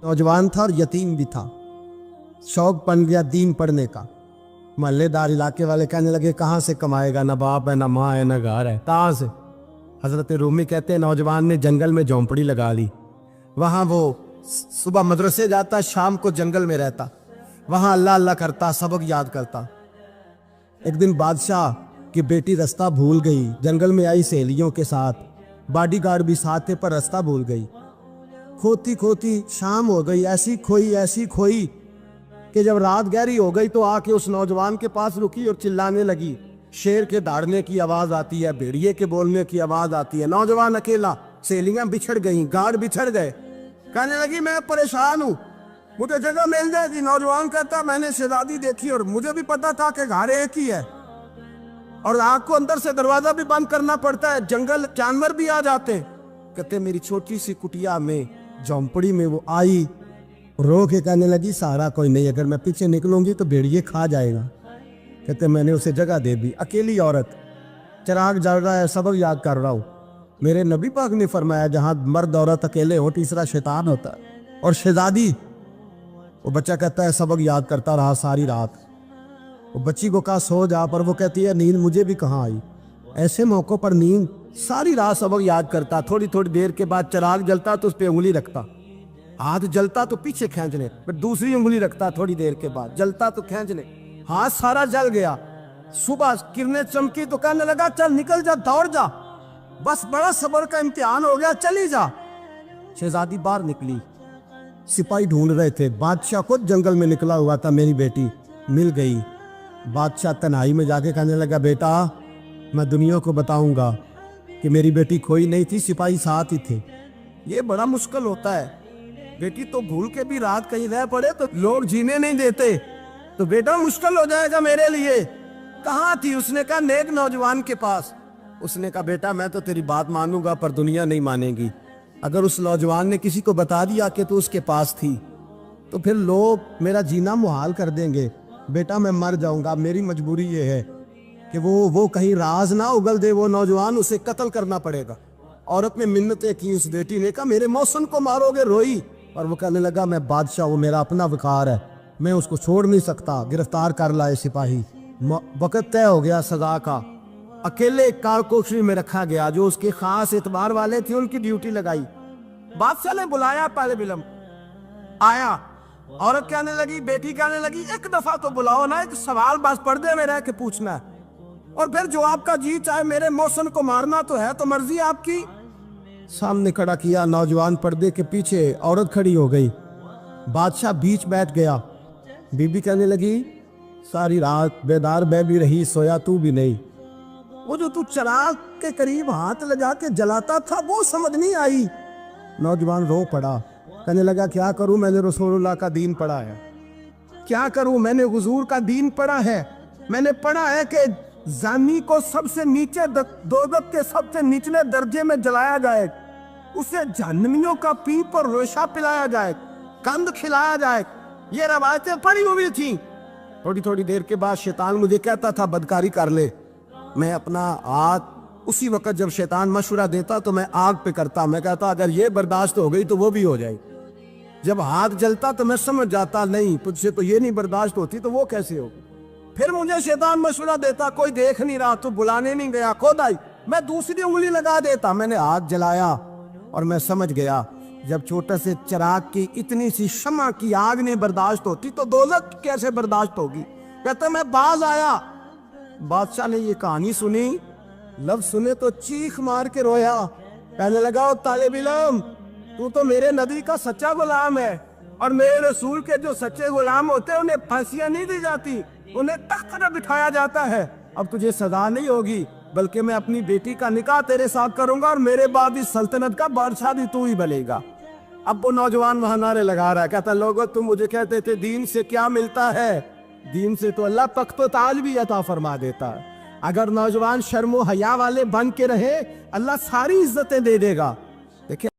नौजवान था और यतीम भी था। शौक बन गया दीन पढ़ने का। मोहल्लेदार इलाके वाले कहने लगे कहाँ से कमाएगा, ना बाप है ना माँ है ना घर है, कहाँ से। हजरत रूमी कहते हैं नौजवान ने जंगल में झोंपड़ी लगा ली। वहाँ वो सुबह मदरसे जाता, शाम को जंगल में रहता, वहाँ अल्लाह अल्लाह करता, सबक याद करता। एक दिन बादशाह की बेटी रास्ता भूल गई, जंगल में आई सहेलियों के साथ, बॉडीगार्ड भी साथ थे पर रास्ता भूल गई। खोती खोती शाम हो गई, ऐसी खोई कि जब रात गहरी हो गई तो आके उस नौजवान के पास रुकी और चिल्लाने लगी। शेर के दहाड़ने की आवाज आती है, भेड़िए के बोलने की आवाज आती है। नौजवान अकेला, सहेलियां बिछड़ गई, गार्ड बिछड़ गए। कहने लगी मैं परेशान हूँ, मुझे जगह मिल जाएगी। नौजवान कहता मैंने शहजादी देखी और मुझे भी पता था कि घर एक ही है और आग को अंदर से दरवाजा भी बंद करना पड़ता है, जंगल जानवर भी आ जाते। कहते मेरी छोटी सी कुटिया में झोंपड़ी में वो आई, रो के कहने लगी सहारा कोई नहीं, अगर मैं पीछे निकलूंगी तो भेड़िए खा जाएगा। कहते मैंने उसे जगह दे दी। अकेली औरत, चिराग जल रहा है, सबक याद कर रहा हूँ। मेरे नबी पाक ने फरमाया जहाँ मर्द औरत अकेले हो तीसरा शैतान होता है। और शहजादी, वो बच्चा कहता है सबक याद करता रहा सारी रात। वो बच्ची को कहा सो जा, पर वो कहती है नींद मुझे भी कहाँ आई। ऐसे मौक़ों पर नींद, सारी रात सबक याद करता। थोड़ी थोड़ी देर के बाद चिराग जलता तो उस पर उंगली रखता, हाथ जलता तो पीछे खींचने, फिर दूसरी उंगली रखता, थोड़ी देर के बाद जलता तो खींचने, हाथ सारा जल गया। सुबह किरणें चमकी तो कहने लगा चल निकल जा, दौड़ जा, बस बड़ा सब्र का इम्तिहान हो गया, चली जा। शहजादी बाहर निकली, सिपाही ढूंढ रहे थे। बादशाह खुद जंगल में निकला हुआ था, मेरी बेटी मिल गई। बादशाह तन्हाई में जाके कहने लगा बेटा मैं दुनिया को बताऊंगा कि मेरी बेटी खोई नहीं थी, सिपाही साथ ही थे। ये बड़ा मुश्किल होता है, बेटी तो भूल के भी रात कहीं रह पड़े तो लोग जीने नहीं देते, तो बेटा मुश्किल हो जाएगा मेरे लिए। कहाँ थी? उसने कहा नेक नौजवान के पास। उसने कहा बेटा मैं तो तेरी बात मानूंगा पर दुनिया नहीं मानेगी। अगर उस नौजवान ने किसी को बता दिया कि तू उसके पास थी तो फिर लोग मेरा जीना मुहाल कर देंगे। बेटा मैं मर जाऊंगा, मेरी मजबूरी ये है कि वो कहीं राज ना उगल दे वो नौजवान, उसे कत्ल करना पड़ेगा। औरत ने मिन्नतें की, उस बेटी ने कहा मेरे मौसम को मारोगे, रोई। और वो कहने लगा मैं बादशाह, वो मेरा अपना वकार है, मैं उसको छोड़ नहीं सकता। गिरफ्तार कर लाए सिपाही। वक़्त तय हो गया सजा का। अकेले कारकोशरी में रखा गया, जो उसके खास एतबार वाले थे उनकी ड्यूटी लगाई। बादशाह ने बुलाया, पहले बिलम आया। औरत कहने लगी, बेटी कहने लगी एक दफा तो बुलाओ ना, एक सवाल बस पर्दे में रह के पूछना है, और फिर जो आपका जी चाहे मेरे मौसम को मारना तो है, तो मर्जी आपकी। सामने खड़ा किया, नौजवान पर्दे के पीछे, औरत खड़ी हो गई। बादशाह बीच बैठ गया। बीबी कहने लगी सारी रात बेदार मैं भी रही, सोया तू भी नहीं। वो जो तू चिराग के करीब हाथ लगा के जलाता था वो समझ नहीं आई। नौजवान रो पड़ा, कहने लगा क्या करूं, मैंने रसूलुल्लाह का दीन पढ़ा है, क्या करूं, मैंने हुजूर का दीन पढ़ा है। मैंने पढ़ा है कि जानी को सबसे नीचे दोज़ख के सबसे निचले दर्जे में जलाया जाए, उसे जहन्नमियों का पीप और रेशा पिलाया जाए, कंद खिलाया जाए। ये रवायतें पड़ी हुई थी। थोड़ी थोड़ी देर के बाद शैतान मुझे कहता था बदकारी कर ले। मैं अपना हाथ उसी वक्त जब शैतान मशवरा देता तो मैं आग पे करता। मैं कहता अगर ये बर्दाश्त हो गई तो वो भी हो जाएगी। जब हाथ जलता तो मैं समझ जाता नहीं तुझसे तो ये नहीं बर्दाश्त होती तो वो कैसे होगी। फिर मुझे शैतान मशवरा देता कोई देख नहीं रहा तो बुलाने नहीं गया, खुद आई, मैं दूसरी उंगली लगा देता। मैंने हाथ जलाया और मैं समझ गया जब छोटे से चिराग की इतनी सी शमा की आग नहीं बर्दाश्त होती तो दोज़ख कैसे बर्दाश्त होगी। कहता मैं बाज आया। बादशाह ने ये कहानी सुनी, लफ्ज सुने तो चीख मार के रोया। कहने लगा ओ तालिब इल्म, तू तो मेरे नबी का सच्चा गुलाम है, और मेरे रसूल के जो सच्चे गुलाम होते हैं उन्हें फांसियां नहीं दी जाती, उन्हें तख्त पर बिठाया जाता है। अब तुझे सजा नहीं होगी, बल्कि मैं अपनी बेटी का निकाह तेरे साथ करूंगा और मेरे बाद इस सल्तनत का बादशाह भी तू ही बनेगा। अब वो नौजवान वहां नारे लगा रहा है, कहता लोगों तुम मुझे कहते थे दीन से क्या मिलता है, दीन से तो अल्लाह तख्त व ताज भी अता फरमा देता है। अगर नौजवान शर्म व हया वाले बन के रहे अल्लाह सारी इज्जतें दे देगा। देखिए